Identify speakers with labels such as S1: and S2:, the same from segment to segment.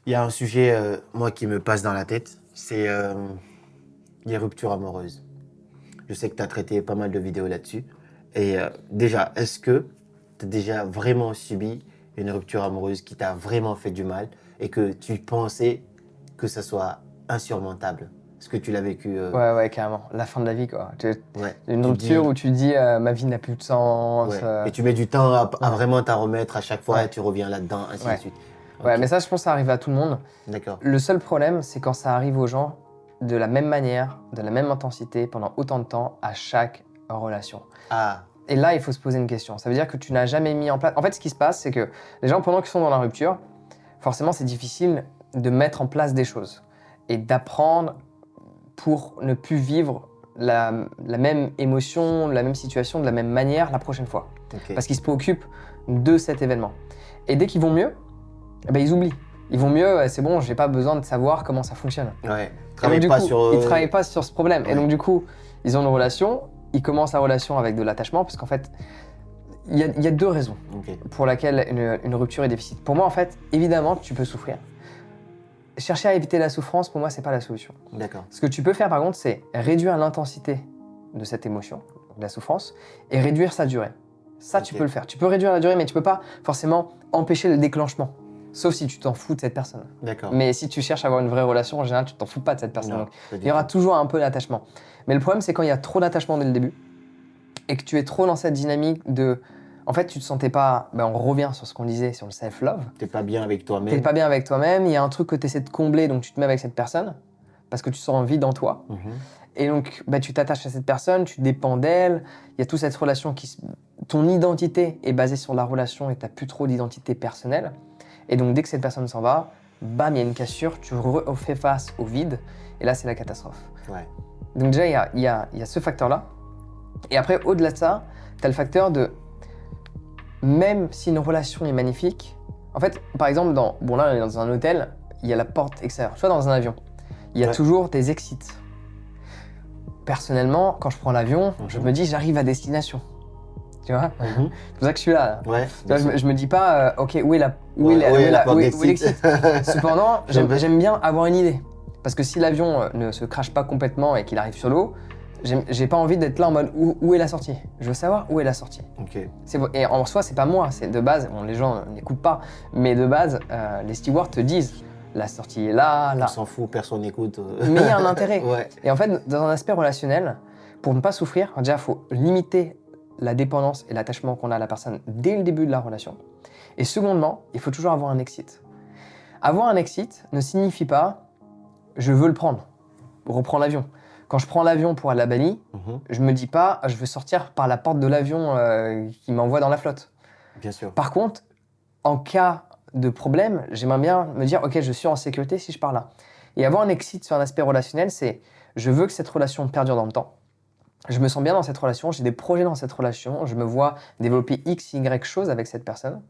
S1: Il y a un sujet, moi, qui me passe dans la tête, c'est les ruptures amoureuses. Je sais que tu as traité pas mal de vidéos là-dessus. Et déjà, est-ce que tu as déjà vraiment subi une rupture amoureuse qui t'a vraiment fait du mal et que tu pensais que ça soit insurmontable? Est-ce que tu l'as vécu
S2: Ouais, carrément. La fin de la vie, quoi.
S1: Ouais.
S2: Une
S1: Tu te
S2: rupture
S1: dis,
S2: où tu te dis ma vie n'a plus de sens.
S1: ouais. Et tu mets du temps à
S2: Ouais,
S1: vraiment t'en remettre à chaque fois et
S2: ouais,
S1: tu reviens là-dedans, ainsi de
S2: ouais.
S1: suite.
S2: Ouais,
S1: Ok,
S2: mais ça, je pense que ça arrive à tout le monde.
S1: d'accord.
S2: Le seul problème, c'est quand ça arrive aux gens de la même manière, de la même intensité, pendant autant de temps, à chaque relation.
S1: Ah,
S2: Et là, il faut se poser une question. Ça veut dire que tu n'as jamais mis en place. En fait, ce qui se passe, c'est que les gens, pendant qu'ils sont dans la rupture, forcément, c'est difficile de mettre en place des choses et d'apprendre pour ne plus vivre la même émotion, la même situation de la même manière la prochaine fois.
S1: ok.
S2: Parce qu'ils se préoccupent de cet événement. Et dès qu'ils vont mieux, eh ben, ils oublient. Ils vont mieux, c'est bon, j'ai pas besoin de savoir comment ça fonctionne.
S1: Ouais.
S2: Et donc
S1: Travaille
S2: du
S1: pas
S2: coup,
S1: sur.
S2: ils travaillent pas sur ce problème. Et
S1: Ouais.
S2: donc du coup, ils ont une relation, ils commencent la relation avec de l'attachement, parce qu'en fait, il y a deux raisons
S1: Ok.
S2: pour lesquelles une rupture est difficile. Pour moi, en fait, évidemment, tu peux souffrir. Chercher à éviter la souffrance, pour moi, c'est pas la solution.
S1: D'accord.
S2: Ce que tu peux faire, par contre, c'est réduire l'intensité de cette émotion, de la souffrance, et réduire sa durée. Ça, tu
S1: Ok.
S2: peux le faire. Tu peux réduire la durée, mais tu peux pas forcément empêcher le déclenchement. Sauf si tu t'en fous de cette personne.
S1: D'accord.
S2: Mais si tu cherches à avoir une vraie relation, en général, tu t'en fous pas de cette personne.
S1: Non,
S2: Donc,
S1: pas du
S2: il y aura
S1: tout.
S2: toujours un peu d'attachement. Mais le problème, c'est quand il y a trop d'attachement dès le début et que tu es trop dans cette dynamique de. En fait, tu te sentais pas. Ben, on revient sur ce qu'on disait sur le self-love.
S1: T'es pas bien avec
S2: T'es
S1: toi-même.
S2: pas bien avec toi-même, il y a un truc que tu essaies de combler, donc tu te mets avec cette personne parce que tu sens un vide en toi.
S1: Mhm.
S2: Et donc, bah, tu t'attaches à cette personne, tu dépends d'elle. Il y a toute cette relation ton identité est basée sur la relation et tu n'as plus trop d'identité personnelle. Et donc, dès que cette personne s'en va, bam, il y a une cassure, tu refais face au vide. Et là, c'est la catastrophe.
S1: Ouais.
S2: Donc, déjà, il y a ce facteur-là. Et après, au-delà de ça, tu as le facteur de même si une relation est magnifique, en fait, par exemple, bon là, on est dans un hôtel, il y a la porte extérieure. Soit dans un avion, il y a
S1: Ouais.
S2: toujours des exits. Personnellement, quand je prends l'avion, je me dis j'arrive à destination. Tu vois?
S1: Mhm.
S2: C'est pour ça que je suis là.
S1: Ouais.
S2: Tu
S1: bien
S2: vois,
S1: sûr.
S2: je me dis pas, ok, où est la, où est
S1: Ouais,
S2: la- où
S1: ouais,
S2: est
S1: la
S2: la-
S1: porte
S2: où est
S1: d'exit.
S2: l'exit? Cependant,
S1: J'aime bien.
S2: j'aime bien avoir une idée. Parce que si l'avion ne se crache pas complètement et qu'il arrive sur l'eau, j'ai pas envie d'être là en mode où est la sortie? Je veux savoir où est la sortie.
S1: Ok.
S2: Et en soi, c'est pas moi, c'est de base, bon, les gens n'écoutent pas, mais de base, les stewards te disent la sortie est là,
S1: On
S2: là.
S1: s'en fout, personne n'écoute.
S2: Mais il y a un intérêt.
S1: Ouais.
S2: Et en fait, dans un aspect relationnel, pour ne pas souffrir, déjà, il faut limiter la dépendance et l'attachement qu'on a à la personne dès le début de la relation. Et secondement, il faut toujours avoir un exit. Avoir un exit ne signifie pas je veux le prendre, reprends l'avion. Quand je prends l'avion pour aller à Bali,
S1: Mhm.
S2: je me dis pas je veux sortir par la porte de l'avion qui m'envoie dans la flotte.
S1: Bien sûr.
S2: Par contre, en cas de problème, j'aimerais bien me dire ok, je suis en sécurité si je pars là. Et avoir un exit sur un aspect relationnel, c'est je veux que cette relation perdure dans le temps. Je me sens bien dans cette relation, j'ai des projets dans cette relation, je me vois développer X, Y choses avec cette personne.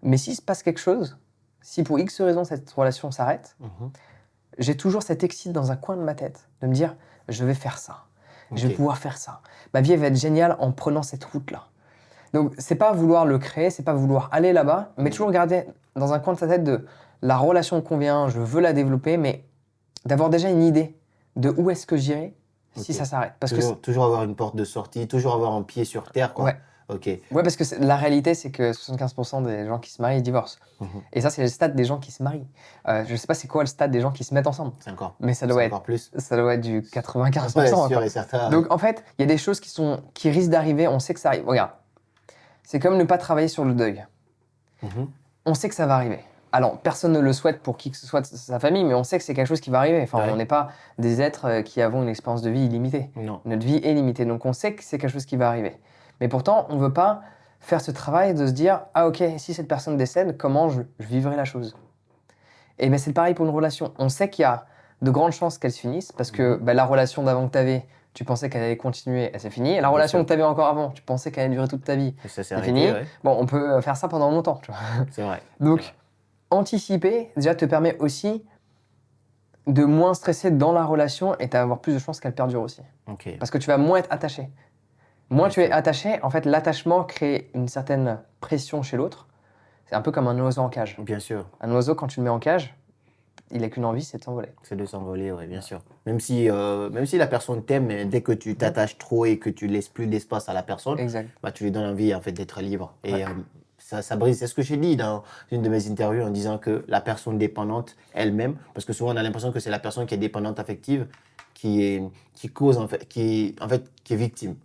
S2: Mais s'il se passe quelque chose, si pour X raison cette relation s'arrête,
S1: Mhm.
S2: j'ai toujours cet excite dans un coin de ma tête de me dire je vais faire ça, je vais
S1: Ok.
S2: pouvoir faire ça. Ma vie elle va être géniale en prenant cette route-là. Donc c'est pas vouloir le créer, c'est pas vouloir aller là-bas, mais toujours garder dans un coin de sa tête de la relation me convient, je veux la développer, mais d'avoir déjà une idée de où est-ce que j'irai si
S1: Ok.
S2: ça s'arrête. Parce que
S1: Toujours avoir une porte de sortie, toujours avoir un pied sur terre, quoi.
S2: ouais,
S1: Ok.
S2: ouais, parce que la réalité c'est que 75% des gens qui se marient ils divorcent.
S1: Mhm.
S2: Et ça c'est le stade des gens qui se marient. Je sais pas c'est quoi le stade des gens qui se mettent ensemble, mais
S1: C'est encore plus.
S2: ça doit être du 95%.
S1: Ouais,
S2: Quoi.
S1: sûr et certain.
S2: Donc en fait, il y a des choses qui risquent d'arriver, on sait que ça arrive. Regarde, c'est comme ne pas travailler sur le deuil.
S1: Mhm.
S2: On sait que ça va arriver. Alors, personne ne le souhaite pour qui que ce soit de sa famille, mais on sait que c'est quelque chose qui va arriver. Enfin,
S1: Ouais.
S2: on n'est pas des êtres qui avons une expérience de vie illimitée.
S1: Non.
S2: Notre vie est limitée, donc on sait que c'est quelque chose qui va arriver. Mais pourtant, on ne veut pas faire ce travail de se dire « Ah ok, si cette personne décède, comment je vivrai la chose ?» Et bien c'est pareil pour une relation. On sait qu'il y a de grandes chances qu'elle se finisse, parce que la relation d'avant que tu avais, tu pensais qu'elle allait continuer, elle s'est finie. Et la
S1: Bien
S2: relation
S1: sûr.
S2: que tu avais encore avant, tu pensais qu'elle allait durer toute ta vie,
S1: Et ça s'est
S2: c'est
S1: arrêté,
S2: fini.
S1: ouais.
S2: Bon, on peut faire ça pendant longtemps, tu vois.
S1: C'est vrai.
S2: Donc, anticiper, déjà, te permet aussi de moins stresser dans la relation et d'avoir plus de chances qu'elle perdure aussi.
S1: Ok.
S2: Parce que tu vas moins être attaché. Moins
S1: Bien
S2: tu es
S1: sûr.
S2: attaché, en fait, l'attachement crée une certaine pression chez l'autre. C'est un peu comme un oiseau en cage.
S1: Bien sûr.
S2: Un oiseau, quand tu le mets en cage, il a qu'une envie, c'est de s'envoler.
S1: C'est de s'envoler, oui, bien sûr. Même si la personne t'aime, mais dès que tu t'attaches trop et que tu laisses plus d'espace à la personne,
S2: Exact.
S1: bah, tu lui donnes envie en fait d'être libre. Et
S2: Ouais.
S1: ça brise. C'est ce que j'ai dit dans une de mes interviews en disant que la personne dépendante elle-même, parce que souvent on a l'impression que c'est la personne qui est dépendante affective qui cause en fait, qui est victime.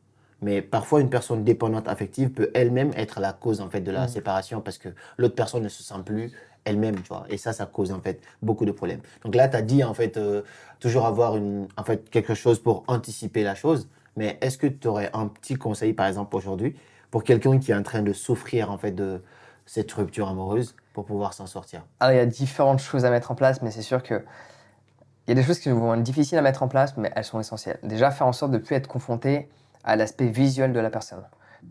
S1: Mais parfois une personne dépendante affective peut elle-même être la cause en fait de la séparation parce que l'autre personne ne se sent plus elle-même, tu vois. Et ça cause en fait beaucoup de problèmes. Donc là, tu as dit en fait toujours avoir en fait quelque chose pour anticiper la chose. Mais est-ce que tu aurais un petit conseil, par exemple, aujourd'hui, pour quelqu'un qui est en train de souffrir en fait de cette rupture amoureuse pour pouvoir s'en sortir?
S2: Alors, il y a différentes choses à mettre en place, mais c'est sûr que il y a des choses qui vont être difficiles à mettre en place, mais elles sont essentielles. Déjà, faire en sorte de ne plus être confronté à l'aspect visuel de la personne.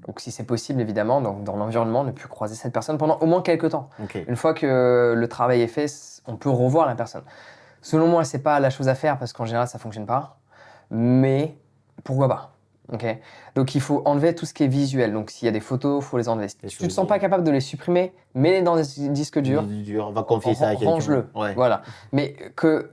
S2: Donc, si c'est possible, évidemment, donc, dans l'environnement, ne plus croiser cette personne pendant au moins quelques temps.
S1: Ok.
S2: Une fois que le travail est fait, on peut revoir la personne. Selon moi, c'est pas la chose à faire parce qu'en général, ça fonctionne pas. Mais pourquoi pas? Ok. Donc, il faut enlever tout ce qui est visuel. Donc, s'il y a des photos, il faut les enlever. Si tu ne te sens pas capable de les supprimer, mets-les dans des disques durs.
S1: On va confier ça à quelqu'un.
S2: Range-le.
S1: Ouais.
S2: Voilà. Mais que,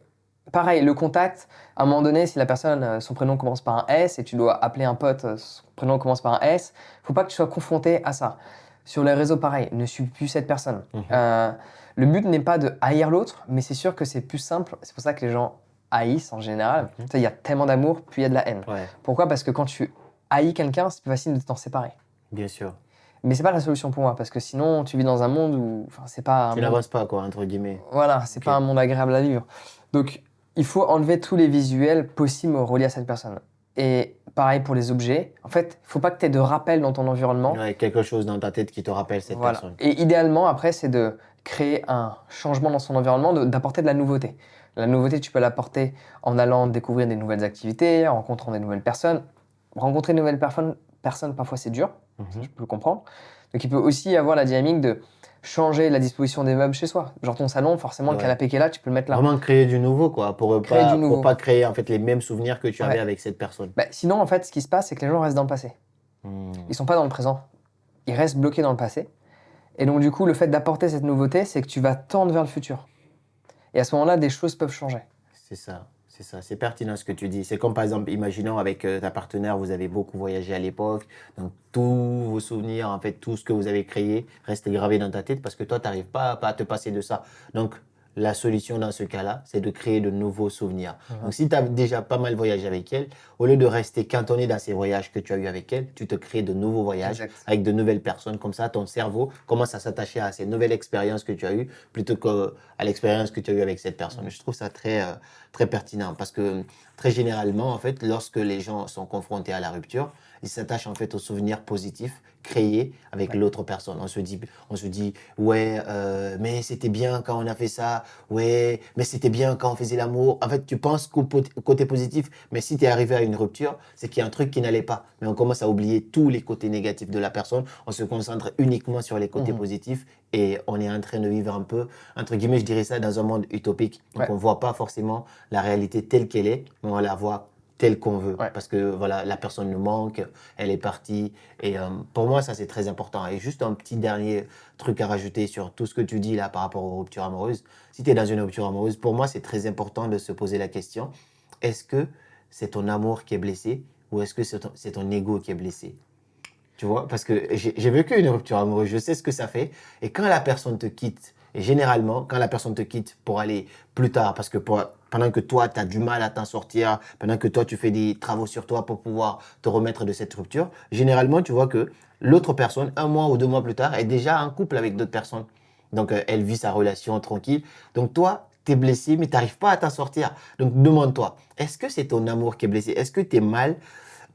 S2: pareil, le contact, à un moment donné, si la personne, son prénom commence par un S et tu dois appeler un pote, son prénom commence par un S, faut pas que tu sois confronté à ça. Sur les réseaux, pareil, ne suis plus cette personne. Le but n'est pas de haïr l'autre, mais c'est sûr que c'est plus simple. C'est pour ça que les gens haïssent en général. Tu sais, il y a tellement d'amour, puis il y a de la haine.
S1: Ouais,
S2: Pourquoi? Parce que quand tu haïs quelqu'un, c'est plus facile de t'en séparer.
S1: bien sûr.
S2: Mais c'est pas la solution pour moi, parce que sinon, tu vis dans un monde où, enfin, c'est pas un
S1: Tu
S2: monde.
S1: n'avances pas, quoi, entre guillemets.
S2: Voilà, c'est
S1: Ok.
S2: pas un monde agréable à vivre. Donc, il faut enlever tous les visuels possibles reliés à cette personne. Et pareil pour les objets. En fait, il faut pas que tu aies de rappel dans ton environnement.
S1: Ouais, quelque chose dans ta tête qui te rappelle cette
S2: Voilà.
S1: personne.
S2: Et idéalement, après, c'est de créer un changement dans son environnement, d'apporter de la nouveauté. La nouveauté, tu peux l'apporter en allant découvrir des nouvelles activités, en rencontrant des nouvelles personnes. Rencontrer de nouvelles personnes, parfois, c'est dur. Ça, je peux le comprendre. Donc, il peut aussi y avoir la dynamique de changer la disposition des meubles chez soi. Genre ton salon, forcément, le
S1: Ouais.
S2: canapé qui est là, tu peux le mettre là.
S1: Vraiment créer du nouveau, quoi, pour
S2: Créer du nouveau.
S1: pas créer en fait les mêmes souvenirs que tu avais
S2: Ouais.
S1: avec cette personne.
S2: Bah, sinon, en fait, ce qui se passe, c'est que les gens restent dans le passé. Ils sont pas dans le présent. Ils restent bloqués dans le passé. Et donc, du coup, le fait d'apporter cette nouveauté, c'est que tu vas tendre vers le futur. Et à ce moment-là, des choses peuvent changer.
S1: C'est ça, c'est ça. C'est pertinent ce que tu dis. C'est comme par exemple, imaginons avec ta partenaire, vous avez beaucoup voyagé à l'époque, donc tous vos souvenirs, en fait, tout ce que vous avez créé reste gravé dans ta tête parce que toi, tu n'arrives pas à te passer de ça. Donc, la solution dans ce cas-là, c'est de créer de nouveaux souvenirs. Donc, si tu as déjà pas mal voyagé avec elle, au lieu de rester cantonné dans ces voyages que tu as eu avec elle, tu te crées de nouveaux voyages
S2: Exact.
S1: avec de nouvelles personnes. Comme ça, ton cerveau commence à s'attacher à ces nouvelles expériences que tu as eues plutôt qu'à l'expérience que tu as eue avec cette personne. Je trouve ça très pertinent parce que très généralement, en fait, lorsque les gens sont confrontés à la rupture, ils s'attachent en fait aux souvenirs positifs créés avec l'autre personne. On se dit ouais, mais c'était bien quand on a fait ça, ouais, mais c'était bien quand on faisait l'amour. En fait, tu penses qu'au côté positif, mais si tu es arrivé à une rupture, c'est qu'il y a un truc qui n'allait pas. Mais on commence à oublier tous les côtés négatifs de la personne, on se concentre uniquement sur les côtés positifs et on est en train de vivre un peu, entre guillemets, je dirais ça, dans un monde utopique. Donc on ne voit pas forcément la réalité telle qu'elle est, mais on la voit telle qu'on veut.
S2: Ouais.
S1: Parce que voilà, la personne nous manque, elle est partie. Et pour moi, ça, c'est très important. Et juste un petit dernier truc à rajouter sur tout ce que tu dis là par rapport aux ruptures amoureuses. Si tu es dans une rupture amoureuse, pour moi, c'est très important de se poser la question, est-ce que c'est ton amour qui est blessé ou est-ce que c'est ton ego qui est blessé? Tu vois, parce que j'ai vécu une rupture amoureuse, je sais ce que ça fait. Et quand la personne te quitte, et généralement, quand la personne te quitte pour aller plus tard, parce que pendant que toi, tu as du mal à t'en sortir, pendant que toi, tu fais des travaux sur toi pour pouvoir te remettre de cette rupture, généralement, tu vois que l'autre personne, 1 mois ou 2 mois plus tard, est déjà en couple avec d'autres personnes. Donc, elle vit sa relation tranquille. Donc, toi, tu es blessé, mais tu n'arrives pas à t'en sortir. Donc, demande-toi, est-ce que c'est ton amour qui est blessé? Est-ce que tu es mal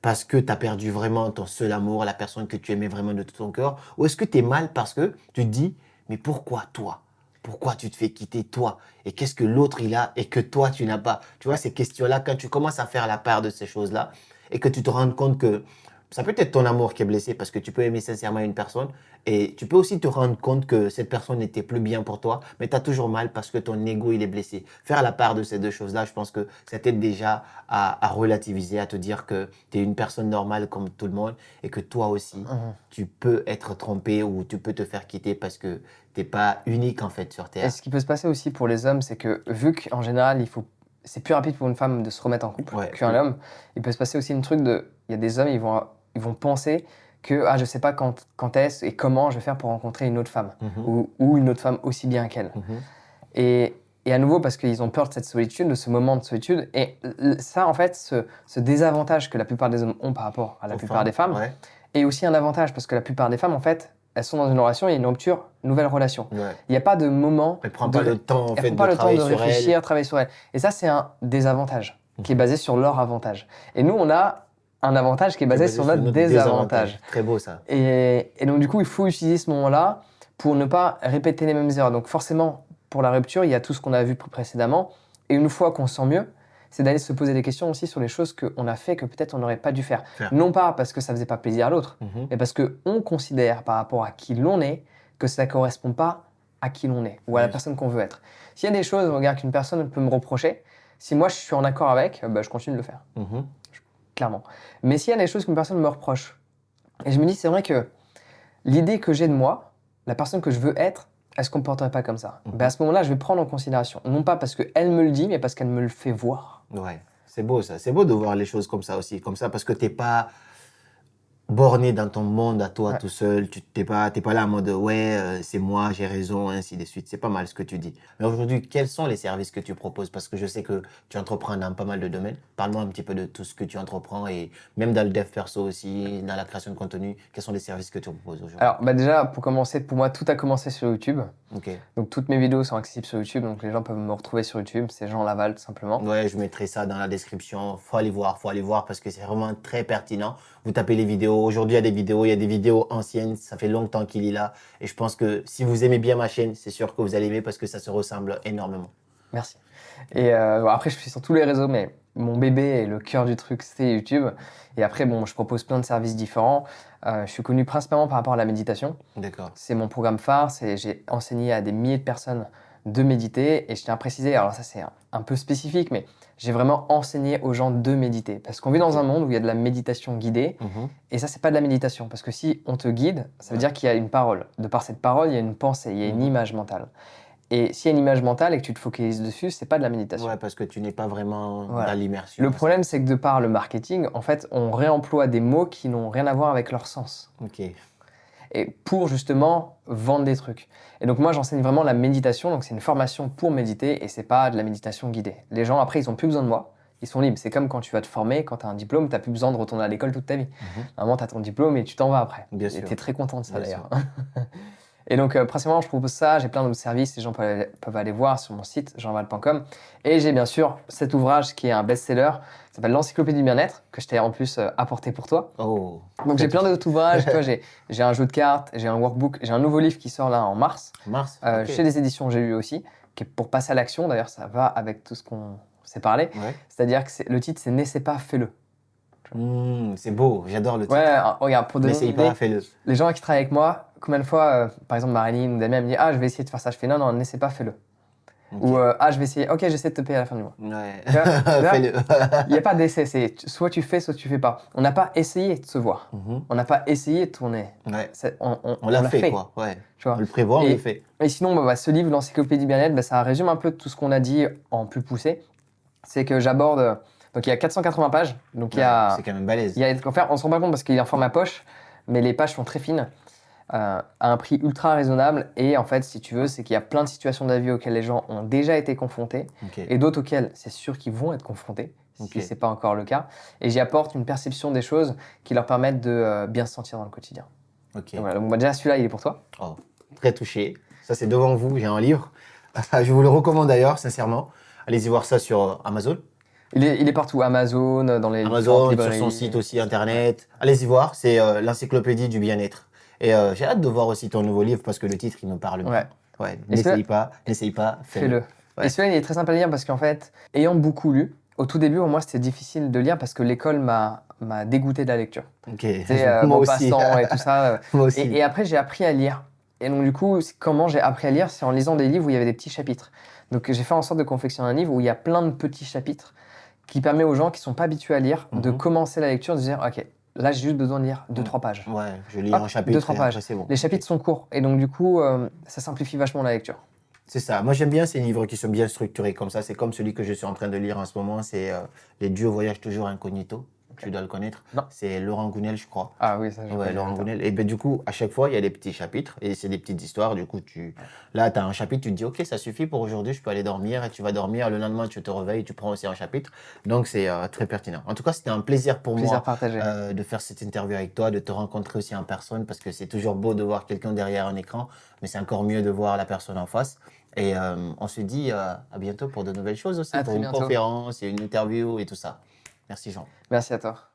S1: parce que tu as perdu vraiment ton seul amour, la personne que tu aimais vraiment de tout ton cœur? Ou est-ce que tu es mal parce que tu te dis, mais pourquoi toi? Pourquoi tu te fais quitter toi? Et qu'est-ce que l'autre il a et que toi tu n'as pas? Tu vois, ces questions-là, quand tu commences à faire la part de ces choses-là et que tu te rends compte que ça peut être ton amour qui est blessé parce que tu peux aimer sincèrement une personne et tu peux aussi te rendre compte que cette personne n'était plus bien pour toi, mais tu as toujours mal parce que ton ego il est blessé. Faire la part de ces deux choses-là, je pense que ça t'aide déjà à relativiser, à te dire que tu es une personne normale comme tout le monde et que toi aussi, tu peux être trompé ou tu peux te faire quitter parce que tu n'es pas unique en fait sur
S2: Et
S1: Terre.
S2: ce qui peut se passer aussi pour les hommes, c'est que vu qu'en général, c'est plus rapide pour une femme de se remettre en couple
S1: Ouais,
S2: qu'un homme, il peut se passer aussi une truc de, il y a des hommes, ils vont penser que je sais pas quand est-ce et comment je vais faire pour rencontrer une autre femme ou une autre femme aussi bien qu'elle.
S1: Mhm.
S2: Et à nouveau parce qu'ils ont peur de cette solitude, de ce moment de solitude. Et ça, en fait, ce désavantage que la plupart des hommes ont par rapport à la plupart des femmes,
S1: Ouais,
S2: est aussi un avantage parce que la plupart des femmes, en fait, elles sont dans une relation, il y a une rupture, nouvelle relation.
S1: ouais.
S2: Il n'y a pas de moment.
S1: Elle prend pas le temps en
S2: Elle
S1: fait
S2: prend pas
S1: de
S2: le temps de
S1: travailler sur elle.
S2: réfléchir, travailler sur elle. Et ça, c'est un désavantage qui est basé sur leur avantage. Et nous, on a un avantage qui est basé sur notre désavantage.
S1: Très beau ça.
S2: Et donc, du coup, il faut utiliser ce moment-là pour ne pas répéter les mêmes erreurs. Donc, forcément, pour la rupture, il y a tout ce qu'on a vu précédemment. Et une fois qu'on se sent mieux, c'est d'aller se poser des questions aussi sur les choses qu'on a fait que peut-être on n'aurait pas dû faire. Non pas parce que ça faisait pas plaisir à l'autre, mais parce qu'on considère par rapport à qui l'on est que ça ne correspond pas à qui l'on est ou à la personne qu'on veut être. S'il y a des choses, regarde, qu'une personne peut me reprocher, si moi je suis en accord avec, je continue de le faire, clairement. Mais s'il y a des choses qu'une personne me reproche, et je me dis, c'est vrai que l'idée que j'ai de moi, la personne que je veux être, elle se comporterait pas comme ça. À ce moment-là, je vais prendre en considération. Non pas parce qu'elle me le dit, mais parce qu'elle me le fait voir.
S1: Ouais, c'est beau ça. C'est beau de voir les choses comme ça aussi. Comme ça, parce que t'es pas borné dans ton monde à toi tout seul. Tu t'es pas là en mode ouais, c'est moi, j'ai raison, ainsi de suite. C'est pas mal ce que tu dis. Mais aujourd'hui, quels sont les services que tu proposes? Parce que je sais que tu entreprends dans pas mal de domaines. Parle-moi un petit peu de tout ce que tu entreprends et même dans le dev perso aussi, dans la création de contenu. Quels sont les services que tu proposes aujourd'hui?
S2: Alors, déjà, pour commencer, pour moi, tout a commencé sur YouTube.
S1: Ok.
S2: Donc, toutes mes vidéos sont accessibles sur YouTube. Donc, les gens peuvent me retrouver sur YouTube. C'est Jean Laval, tout simplement.
S1: Ouais, je mettrai ça dans la description. Faut aller voir parce que c'est vraiment très pertinent. Vous tapez les vidéos. Aujourd'hui, il y a des vidéos anciennes. Ça fait longtemps qu'il est là. Et je pense que si vous aimez bien ma chaîne, c'est sûr que vous allez aimer parce que ça se ressemble énormément.
S2: Merci. Et après, je suis sur tous les réseaux, mais mon bébé et le cœur du truc, c'est YouTube. Et après, je propose plein de services différents. Je suis connu principalement par rapport à la méditation.
S1: D'accord.
S2: C'est mon programme phare. J'ai enseigné à des milliers de personnes de méditer. Et je tiens à préciser, alors ça c'est un peu spécifique, mais j'ai vraiment enseigné aux gens de méditer. Parce qu'on vit dans un monde où il y a de la méditation guidée. Et ça, c'est pas de la méditation. Parce que si on te guide, ça veut dire qu'il y a une parole. De par cette parole, il y a une pensée, il y a une image mentale. Et s'il y a une image mentale et que tu te focalises dessus, c'est pas de la méditation.
S1: Ouais, parce que tu n'es pas vraiment dans l'immersion.
S2: Le problème, c'est que de par le marketing, en fait, on réemploie des mots qui n'ont rien à voir avec leur sens.
S1: Ok.
S2: Et pour justement vendre des trucs. Et donc moi, j'enseigne vraiment la méditation. Donc c'est une formation pour méditer et c'est pas de la méditation guidée. Les gens, après, ils ont plus besoin de moi. Ils sont libres. C'est comme quand tu vas te former, quand tu as un diplôme, tu n'as plus besoin de retourner à l'école toute ta vie. Normalement, tu as ton diplôme et tu t'en vas après.
S1: Bien
S2: et
S1: sûr.
S2: tu es très content de ça
S1: Bien
S2: d'ailleurs. Et donc, principalement, je propose ça. J'ai plein d'autres services. Les gens peuvent aller voir sur mon site, jeanval.com. Et j'ai bien sûr cet ouvrage qui est un best-seller, qui s'appelle l'Encyclopédie du bien-être, que je t'ai en plus apporté pour toi.
S1: Oh.
S2: Donc, j'ai plein d'autres ouvrages. Tu vois, j'ai un jeu de cartes, j'ai un workbook, j'ai un nouveau livre qui sort là en mars.
S1: Mars.
S2: Chez les éditions J'ai lu aussi, qui est pour passer à l'action. D'ailleurs, ça va avec tout ce qu'on s'est parlé.
S1: Ouais.
S2: C'est-à-dire que le titre, c'est N'essaie pas, fais-le.
S1: C'est beau, j'adore le titre.
S2: Ouais, regarde, pour donner
S1: N'essaye
S2: une idée,
S1: pas, fais-le.
S2: les gens qui travaillent avec moi, combien de fois, par exemple Marilyn ou Damien, elle me dit « Ah, je vais essayer de faire ça ». Je fais « Non, non, n'essaie pas, fais-le ». Ou « Ah, je vais essayer. Ok, j'essaie de te payer à la fin du mois ».
S1: Ouais.
S2: Tu vois, là,
S1: Fais-le.
S2: il n'y a pas d'essai, c'est soit tu fais, soit tu fais pas. On n'a pas essayé de se voir. On n'a pas essayé de tourner.
S1: Ouais.
S2: On
S1: l'a
S2: l'a
S1: fait,
S2: fait.
S1: quoi. Ouais.
S2: Tu vois.
S1: On le prévoit, on le fait.
S2: Et sinon, ce livre, l'Encyclopédie du bien-être, ça résume un peu tout ce qu'on a dit en plus poussé. C'est que j'aborde... Donc il y a 480 pages. Donc
S1: C'est quand même balèze.
S2: on se rend pas compte parce qu'il est en format poche, mais les pages sont très fines, à un prix ultra raisonnable. Et en fait, si tu veux, c'est qu'il y a plein de situations de la vie auxquelles les gens ont déjà été confrontés et d'autres auxquelles c'est sûr qu'ils vont être confrontés, si ce n'est pas encore le cas. Et j'y apporte une perception des choses qui leur permettent de bien se sentir dans le quotidien.
S1: Ok.
S2: Donc, voilà. Donc, déjà, celui-là, il est pour toi.
S1: Oh, très touché. Ça, c'est devant vous. J'ai un livre. Je vous le recommande d'ailleurs, sincèrement. Allez-y voir ça sur Amazon.
S2: Il est partout, Amazon, dans les
S1: Amazon,
S2: différentes
S1: sur son
S2: librairies.
S1: site aussi, Internet. Allez-y voir, c'est l'encyclopédie du bien-être. Et j'ai hâte de voir aussi ton nouveau livre parce que le titre, il me parle bien. Ouais. N'essaye pas, fais-le. Ouais.
S2: Et celui-là, il est très simple à lire parce qu'en fait, ayant beaucoup lu, au tout début, pour moi, c'était difficile de lire parce que l'école m'a m'a dégoûté de la lecture.
S1: Ok.
S2: C'est
S1: Moi
S2: mon
S1: aussi.
S2: passe-temps et tout ça.
S1: Moi aussi.
S2: Et après, j'ai appris à lire. Et donc, du coup, comment j'ai appris à lire? C'est en lisant des livres où il y avait des petits chapitres. Donc, j'ai fait en sorte de confectionner un livre où il y a plein de petits chapitres qui permet aux gens qui sont pas habitués à lire de commencer la lecture, de se dire, OK, là, j'ai juste besoin de lire 2-3 pages.
S1: Ouais, je lis
S2: Hop,
S1: un chapitre
S2: 2-3
S1: et
S2: pages.
S1: après c'est bon.
S2: Les chapitres sont courts. Et donc, du coup, ça simplifie vachement la lecture.
S1: C'est ça. Moi, j'aime bien ces livres qui sont bien structurés comme ça. C'est comme celui que je suis en train de lire en ce moment. C'est Les dieux voyagent toujours incognito. Tu dois le connaître.
S2: Non.
S1: C'est Laurent Gounel, je crois.
S2: Ah oui, ça, je
S1: Ouais,
S2: connais.
S1: Laurent Gounel. Et ben du coup, à chaque fois, il y a des petits chapitres et c'est des petites histoires. Du coup, là, tu as un chapitre, tu te dis, OK, ça suffit pour aujourd'hui, je peux aller dormir. Et tu vas dormir. Le lendemain, tu te réveilles, tu prends aussi un chapitre. Donc, c'est très pertinent. En tout cas, c'était un plaisir pour
S2: Plaisir
S1: moi
S2: partagé.
S1: de faire cette interview avec toi, de te rencontrer aussi en personne parce que c'est toujours beau de voir quelqu'un derrière un écran, mais c'est encore mieux de voir la personne en face. Et on se dit à bientôt pour de nouvelles choses aussi,
S2: À
S1: pour
S2: très
S1: une
S2: bientôt.
S1: conférence et une interview et tout ça. Merci Jean.
S2: Merci à toi.